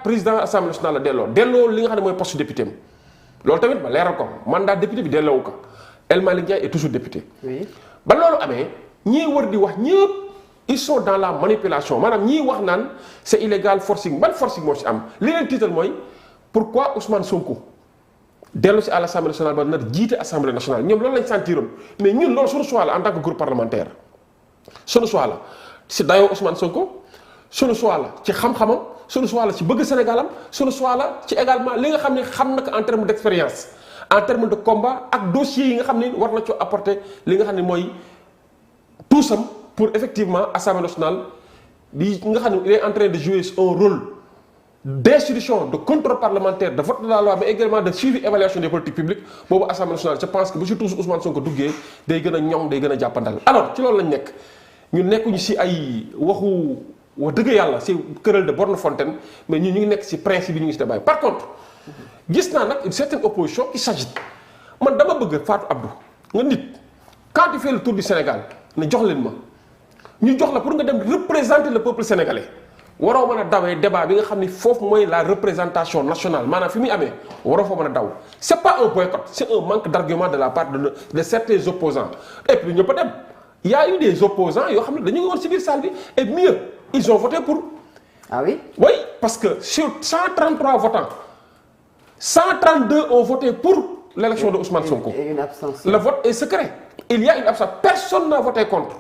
président assemblée nationale la delloo li nga xam ne mooy poste député am loolu tamit ma leeral ko mandat député bi delloowu ko El Malick Ndiaye est toujours député. oui ba loolu amee ñii wër di wax ñëpp ils sont dans la manipulation maanaam ñii wax naan c'est illégal forcing ban forcing moo ci am li leen tiital mooy pourquoi Ousmane Sonko dellu si à l'Assemblée nationale ba nar jiite Assemblée nationale ñoom loolu lañ sentiroon mais ñun loolu suñu choix la en tant que groupe parlementaire suñu choix la si dayoo Ousmane Sonko suñu choix la ci xam-xamam suñu choix la ci bëgg Sénégalam suñu choix la ci également li nga xam ne xam na ko en terme d'expérience en terme de combat ak dossiers yi nga xam ne war na ci apporter li nga xam ne mooy tuusam pour effectivement Assemblée nationale bi nga xam ne il est en train de jouer un rôle d'institution de contrôle parlementaire de vote de la loi mais également de suivi évaluation des politiques publiques boobu Assemblée nationale je pense que bu surtout Ousmane Sonko duggee day gën a ñoŋ day gën a jàppandal alors ci loolu lañ nekk ñu nekkuñu si ay waxu wax dëgg yàlla si querelle de borne fontaine mais ñu ngi nekk si principe yi ñu ngi si débat par contre gis naa nag une certaine opposition qui s'agite man dama bëgg Fatou Abdou nga nit quand tu fais le tour du Sénégal ne jox leen ma ñu jox la pour nga dem représenter le peuple sénégalais waroo mën a dawee débat bi nga xam ni foofu mooy la représentation nationale maanaam fi muy amee waroo fa mën a daw c'est pas un boycott c'est un manque d'argument de la part de certains opposants et puis ñëpp a dem il y a eu des opposants yoo xam ne dañu ngi woon ci biir salle bi et mieux ils ont voté pour. ah oui. oui parce que sur 133 votants 132 ont voté pour l'élection de Ousmane Sonko. Et une absence. Le vote est secret. Il y a une absence. Personne n'a voté contre.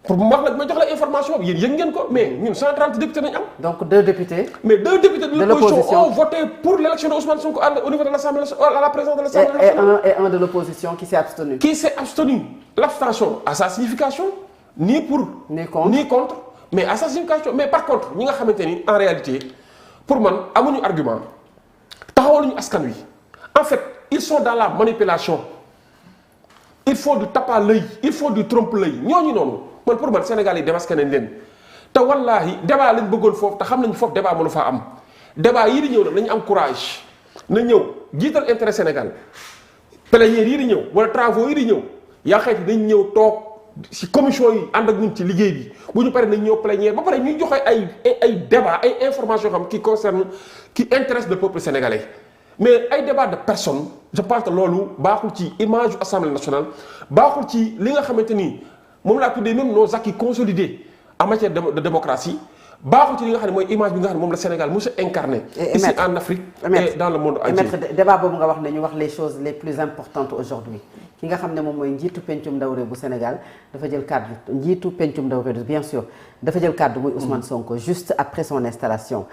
Pour moi, je jox la information bi yéen yëg ngeen ko mais ñun 130 députés nañu am. donc 2 députés. mais 2 députés de l'opposition ont voté pour l'élection de Ousmane Sonko au niveau de l'Assemblée à la présidence de l'Assemblée nationale. et un de l'opposition qui s'est abstenu. Qui s'est abstenu. L'abstention a sa signification ni pour ni contre mais à sa signification mais par contre ñi nga xamante ni en réalité pour man amuñu argument taxawaluñu askan wi en fait ils sont dans la manipulation il faut du tape à l'œil il faut du trompe-l'œil ñooñu noonu man pour man Sénégal yi démasqué nañ leen te wallaahi débat lañ bëggoon foofu te xam nañ foofu débat mënu faa am débat yii di ñëw nag nañu am courage na ñëw jiital intérêt Sénégal plénière yii di ñëw wala travaux yi di ñëw yaa xeeti dañ ñëw toog ci commission yi ànd ak ñun ci liggéey bi bu ñu paree nañ ñëw plénière ba pare ñuy joxe ay débat ay informations xam qui concerne qui intéresse le peuple sénégalais mais ay débat de personne je pense que loolu baaxul ci image yu Assemblée nationale baaxul ci li nga xamante ni moom laa tuddee même nos acquis consolidés en matière de démocratie baaxul ci li nga xam ne mooy image bi nga xam ne moom la Sénégal mos a incarné ici en Afrique et dans le monde entier. débat boobu nga wax ne ñu wax les choses les plus importantes aujourd'hui ki nga xam ne moom mooy njiitu pencum ndaw réew bu Sénégal dafa jël kàddu njiitu pencum ndaw réew bien sûr dafa jël kàddu muy Ousmane Sonko juste après son installation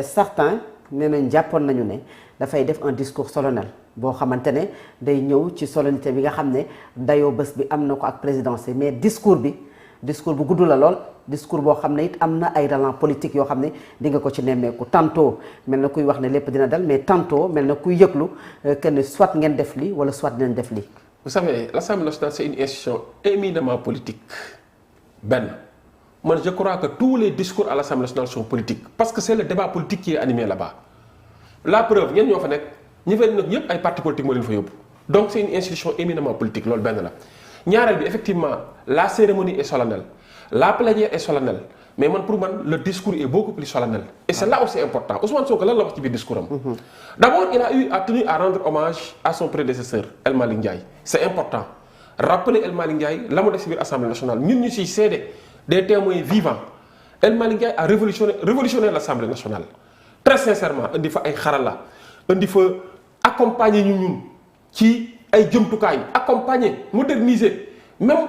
certains nee nañ jàppoon nañu ne dafay def un discours solennel boo xamante ne day ñëw ci solennité bi nga xam ne dayoo bés bi am na ko ak présidence mais discours bu gudd la lool discours boo xam ne it am na ay relents politiques yoo xam ne di nga ko ci nemmeeku tantôt mel na kuy wax ne lépp dina dal mais tantôt mel na kuy yëglu que ne soit ngeen def lii wala soit dinañ def lii. Vous savez l'Assemblée nationale c'est une institution éminemment politique benn man je crois que tous les discours à l'Assemblée nationale sont politiques parce que c'est le débat politique qui est animé là-bas la preuve ñenn ñoo fa nekk ñi fay nekk yëpp ay partis politiques moo leen fa yóbbu donc c'est une institution éminemment politique loolu benn la ñaareel bi effectivement la cérémonie est solennelle la plénière est solennelle mais man pour man le discours est beaucoup plus solennel et c'est là où c'est important Ousmane Sonko lan la wax ci biir discours am d'abord il a tenu à rendre hommage à son prédécesseur El Malick Ndiaye c'est important rappeler El Malick Ndiaye la mu def ci biir Assemblée nationale ñun ñu siy seede des témoins vivants El Malick Ndiaye a révolutionné l'Assemblée nationale très sincèrement indi fa ay xarala indi fa accompagner ñun ci ay jumtukaay accompagner moderniser même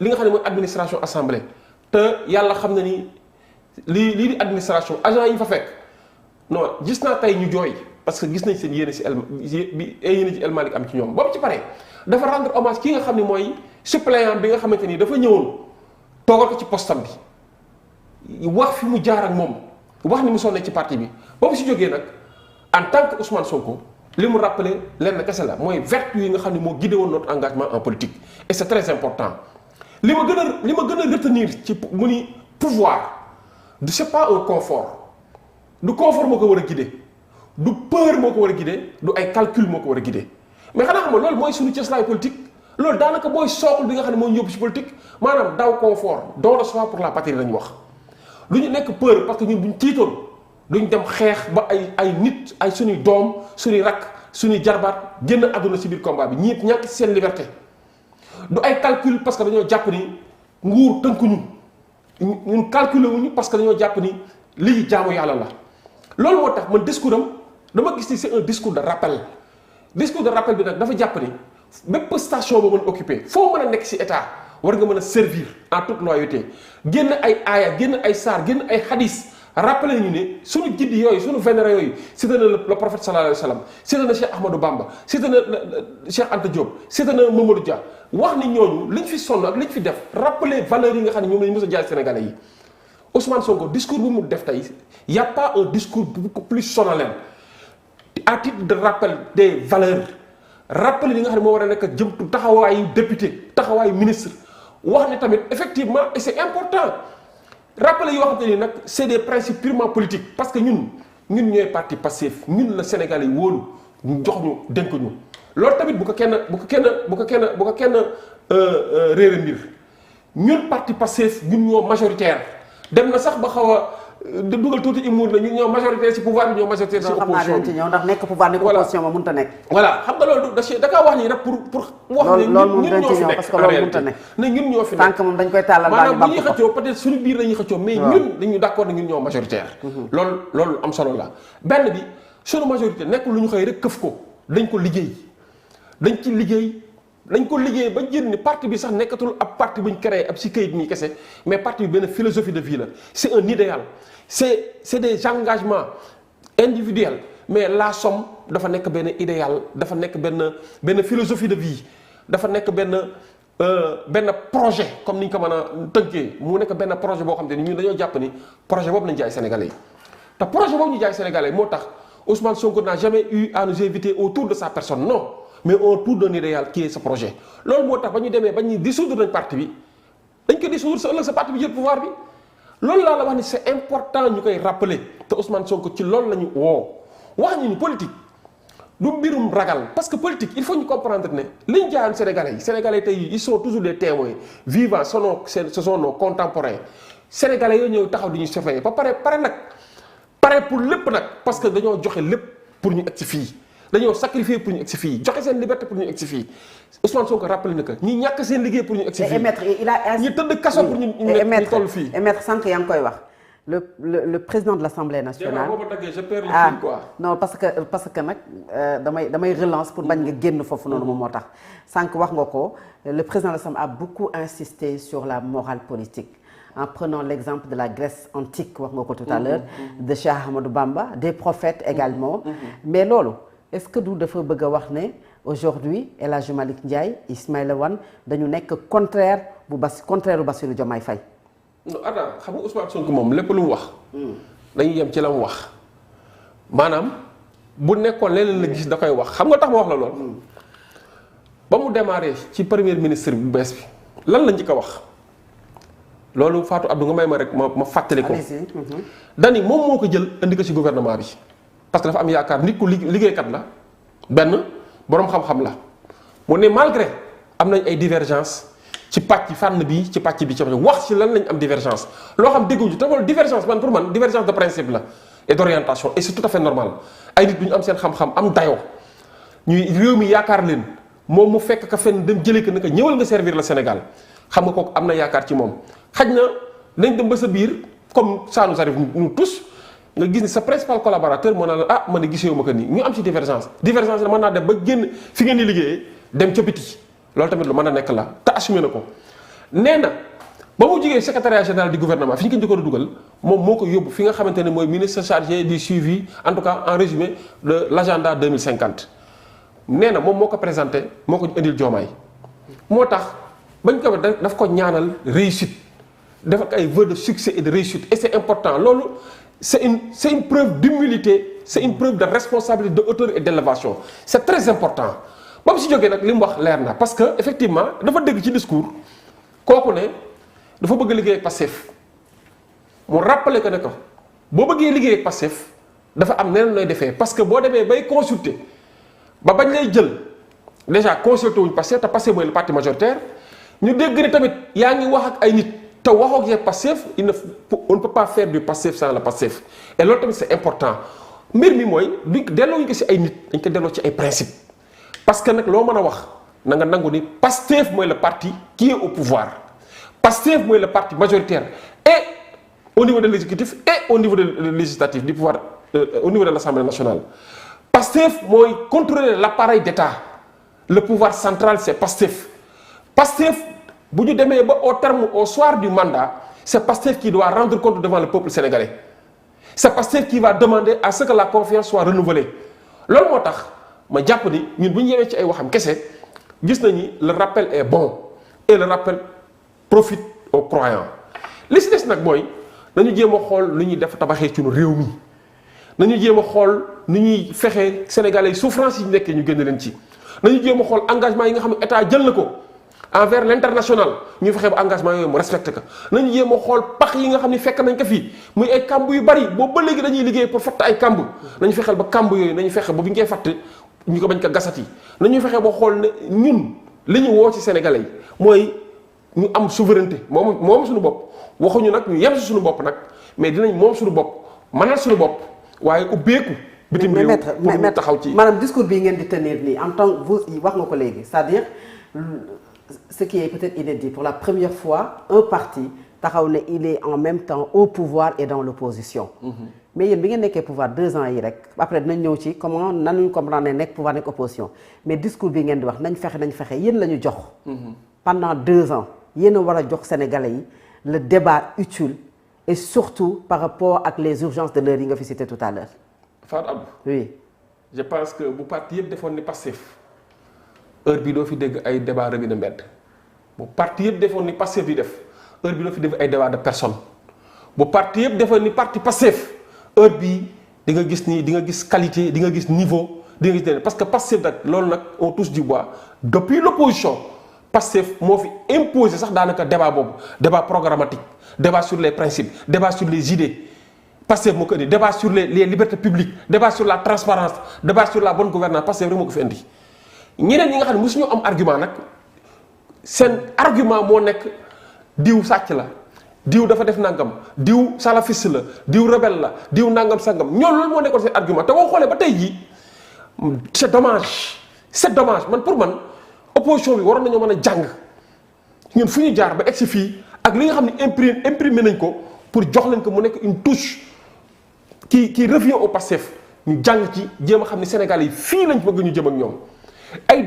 li nga xam ne mooy administration assemblée te yàlla xam na ni lii di administration agent yi fa fekk non gis naa tey ñu jooy parce que gis nañ seen yéene ci El Malick am ci ñoom boobu ci pare dafa rendre hommage ki nga xam ne mooy suppléant bi nga xamante ni dafa ñëwoon toogal ko ci postam bi wax fi mu jaar ak moom wax ni mu sonné ci parti bi boobu si jógee nag en tant que Ousmane Sonko li mu rappelé lenn kese la mooy vertu yi nga xam ne moo guidé woon notre engagement en politique et c'est très important li ma gën a retenir ci mu ni pouvoir du c'est pas un confort du confort moo ko war a guider du peur moo ko war a guider du ay calcul moo ko war a guider mais xanaa xam nga loolu mooy suñu cëslaay politique loolu daanaka mooy sookul bi nga xam ne moo ñu yóbbu ci politique maanaam daw confort don le choix pour la patrie lañu wax lu ñu nekk peur parce que ñun bu ñu tiitoon duñ dem xeex ba ay nit ay suñuy doom suñuy rakk suñuy jarbaat génn àdduna ci biir combat bi ñii ñàkk ci seen liberté du ay calcul parce que dañoo jàpp ni nguur tënkuñu ñun calculer wuñu parce que dañoo jàpp ni lii jaamu yàlla la. loolu moo tax man discours am dama gis ni c'est un discours de rappel bi nag dafa jàpp ni bépp station boo mën a occupé foo mën a nekk ci état war nga mën a servir en toute loyauté génn ay aaya génn ay saar génn ay xadis rappelé ñu ne suñu giddi yooyu suñu vénéré yooyu cité na le prophète sallallahu alayhi wa sallam cité na Cheikh Ahmadou Bamba cité na Cheikh Anta Diop cité na Mamadou Dia wax ni ñooñu liñ fi sonn ak liñ fi def rappelé valeurs yi nga xam ne ñoom lañu mës a jaay Sénégalais yi Ousmane Sonko discours bu mu def tey y a pas un discours beaucoup plus solennel à titre de rappel des valeurs rappelé li nga xam ne moo war a nekk jëm taxawaayu député taxawaayu ministre wax ni tamit effectivement et c'est important rappelé yoo xam te ni nag c'est des principes purement politiques parce que ñun ñooy parti Pastef ñun la Sénégalais yi wóolu jox ñu dénk ñu loolu tamit bu ko kenn réere mbir ñun parti Pastef ñun ñoo majoritaire dem na sax ba xaw a dugal tuuti humour na ñun ñoo majoritaire ci pouvoir bi ñoo majoritaire ci opposition bi ndax nekk pouvoir nekk opposition ma mënut a nekk. voilà xam nga loolu da kaa wax nii rek pour wax ne ñun ñoo fi nekk parce que loolu mënut a nekk ne ñun ñoo fi nekk tànk moom dañ koy tàllal maanaam bu ñuy xëccoo peut-être suñu biir la ñuy xëccoo mais ñun dañu d'accord ne ñun ñoo majoritaire loolu am solo la benn bi suñu majorité nekkul lu ñu xëy rek këf ko dañ ko liggéey ba jël ni parti bi sax nekkatul ab parti bu ñu créé ab si kayit nii kese mais parti bi benn philosophie de vie la c'est un idéal c'est des engagements individuels mais la somme dafa nekk benn idéal dafa nekk benn philosophie de vie dafa nekk benn projet comme ni ñu ko mën a tënkee mu nekk benn projet boo xam te ni ñun dañoo jàpp ni projet boobu lañ jaay Sénégalais yi te projet boobu ñu jaay Sénégalais yi moo tax Ousmane Sonko n'a jamais eu à nous inviter autour de sa personne non mais autour d'un idéal qui est ce projet loolu moo tax ba ñu demee ba ñu dissoudre nañ parti bi dañ ko dissoudre sa ëllëg sa parti bi jël pouvoir bi loolu laa la wax ni c'est important ñu koy rappeler te Ousmane Sonko ci loolu la ñu woo wax ñu ni politique du mbirum ragal parce que politique il faut ñu comprendre ne liñ jaayoon Sénégalais tey ils sont toujours des témoins vivants ce sont nos contemporains Sénégalais yooyu ñëw taxaw di ñu surveiller ba pare pour lépp nag parce que dañoo joxe lépp pour ñu egg ci fii dañoo sacrifier pour ñu egg si fii joxe seen liberté pour ñu egg si fii Ousmane Sonko rappelé na que ñi ñàkk seen liggéey pour ñu egg si fii ñi tëdd kaso pour ñu toll fii. et maître sànq yaa ngi koy wax le président de l'Assemblée nationale. je perds le fil quoi. non parce que nag damay relance pour bañ nga génn foofu noonu moom moo tax sànq wax nga ko le président de l'Assemblée a beaucoup insisté sur la morale politique. En prenant l'exemple de la Grèce antique wax nga ko tout à l'heure de Cheikh Ahmadou Bamba des prophètes également mais loolu est-ce que du dafa bëgg a wax ne aujourd'hui El Hadji Malick Ndiaye Ismaïla Wane dañu nekk contraire u Bassirou Diomaye Faye. non attends xam nga Ousmane Sonko moom lépp lu mu wax dañuy yem ci la mu wax maanaam bu nekkoon leneen la gis da koy wax xam nga tax ma wax la lool ba mu démarré ci premier ministre bu bees bi lan la njëkk a wax loolu Fatou Abdou nga may ma rek ma fàttali ko dani moom moo ko jël indi ko ci gouvernement bi parce que dafa am yaakaar nit ku liggéeykat la benn boroom xam-xam la mu ne malgré am nañ ay divergence ci fànn bi ci pàcc bi ci wax ci lan lañ am divergence loo xam dégguñu te loolu divergence pour man divergence de principe la et d'orientation et c'est tout à fait normal ay nit du ñu am seen xam-xam am dayoo ñuy réew mi yaakaar leen moom mu fekk ka fenn dem jëlee ko ne ñëwal nga servir le Sénégal xam nga kooku am na yaakaar ci moom xaj na nañ dem ba sa biir comme ça nous arrive nous tous nga gis ni sa principal collaborateur moo naa la man a gisewu ma ko nii ñu am ci divergence la mën naa dem ba génn fi ngeen di liggéeyee dem ca biti loolu tamit lu mën a nekk la te assumé na ko nee na ba mu jógee secrétariat général du gouvernement fi ñu ko njëkkoon a dugal moom moo ko yóbbu fi nga xamante ne mooy ministre chargé du suivi en tout cas en résumé de l'agenda 2050 nee na moom moo ko présenté moo ko indil Diomaye moo tax bañ ko daf ko ñaanal réussite def ak ay vœux de succès et de réussite et c'est important loolu c'est une preuve d'humilité c'est une preuve de responsabilité de hauteur et d'élévation c'est très important ba mu si jógee nag li mu wax leer na parce que effectivement dafa dégg ci discours kooku ne dafa bëgg liggéey ak Pastef mu rappelé que ne ko boo bëggee liggéey ak Pastef dafa am neneen looy defee parce que boo demee bay consulter ba bañ lay jël déjà consulter wuñ Pastef te Pastef mooy le parti majoritaire ñu dégg ne tamit yaa ngi wax ak ay nit te waxoo ak Pastef on ne peut pas faire du Pastef sans le Pastef et loolu tamit c'est important mbir mi mooy duñ delloo ñu ko ci ay nit dañ ko delloo ci ay principe parce que nag loo mën a wax na nga nangu ni Pastef mooy le parti qui est au pouvoir Pastef mooy le parti majoritaire et au niveau de l'exécutif et au niveau de législatif du pouvoir au niveau de l'Assemblée nationale Pastef mooy contrôler l'appareil d'État le pouvoir central c'est Pastef bu ñu demee ba au soir du mandat c'est Pastef qui doit rendre compte devant le peuple sénégalais c'est Pastef qui va demander à ce que la confiance soit renouvelée loolu moo tax ma jàpp ni ñun bu ñu yemee ci ay waxam kese gis nañu le rappel est bon et le rappel profite aux croyants li si des nag mooy nañu jéem a xool lu ñuy def tabaxee ci réew mi nañu jéem a xool nu ñuy fexe sénégalais yi souffrance yi ñu nekkee ñu génn leen ci nañu jéem a xool engagement yi nga xam ne état jël na ko envers l'international ñu fexe ba engagement yooyu mu respecté ko nañu jéem a xool pax yi nga xam ne fekk nañ ko fii muy ay kamb yu bari boobu ba léegi dañuy liggéey pour fatt ay kamb nañu fexeel ba kamb yooyu nañu fexe ba bu ñu koy fatt ñu ko bañ ko gasat yi nañu fexe ba xool ne ñun li ñu woo ci sénégalais yi mooy ñu am souveraineté moom suñu bopp waxuñu nag ñu yem si suñu bopp nag mais dinañ moom suñu bopp mënal suñu bopp waaye ubbeeku bitim réew pour mu taxaw ci maanaam discours bii ngeen di tenir nii en tant que vous wax nga ko léegi c'est-à-dire ce qui est peut-être inédit pour la première fois un parti taxaw ne il est en même temps au pouvoir et dans l'opposition mais yéen bi ngeen nekkee pouvoir 2 ans yi rek après dinañ ñëw ci comment nanuñ comprendre ne nekk pouvoir nekk opposition mais discours bi ngeen di wax nañ fexe yéen la ñu jox pendant 2 ans yéen a war a jox sénégalais yi le débat utile et surtout par rapport ak les urgences de l'heure yi nga fi cité tout à l'heure Fatou Abdou oui je pense que bu parti yëpp defoon ni Pastef heure bi doo fi dégg ay débat revue de mbedd bu parti yëpp defoon ni Pastef di def heure bi doo fi dégg ay débat de personne bu parti yëpp defoon ni parti Pastef heure bii di nga gis ni di nga gis qualité di nga gis niveau di nga gis parce que Pastef nag loolu nag on touche du bois depuis l'opposition Pastef moo fi imposé sax daanaka débat boobu débat programmatique débat sur les principes débat sur les idées Pastef moo ko indi débat sur les libertés publiques débat sur la transparence débat sur la bonne gouvernance Pastef rek moo ko fi indi ñeneen ñi nga xam ne mosuñu am argument nag seen argument moo nekk diw sàcc la diw dafa def nangam diw salafiste la diw rebelle la diw nangam sangam ñoom loolu moo nekkoon seen argument te boo xoolee ba tey jii c'est dommage man pour man opposition bi waroon nañoo mën a jàng ñun fu ñu jaar ba egsi fii ak li nga xam ne imprimé nañ ko pour jox leen ko mu nekk une touche qui revient au Pastef ñu jàng ci jéem a xam ne Sénégal yi fii lañ bëgg ñu jëm ak ñoom ay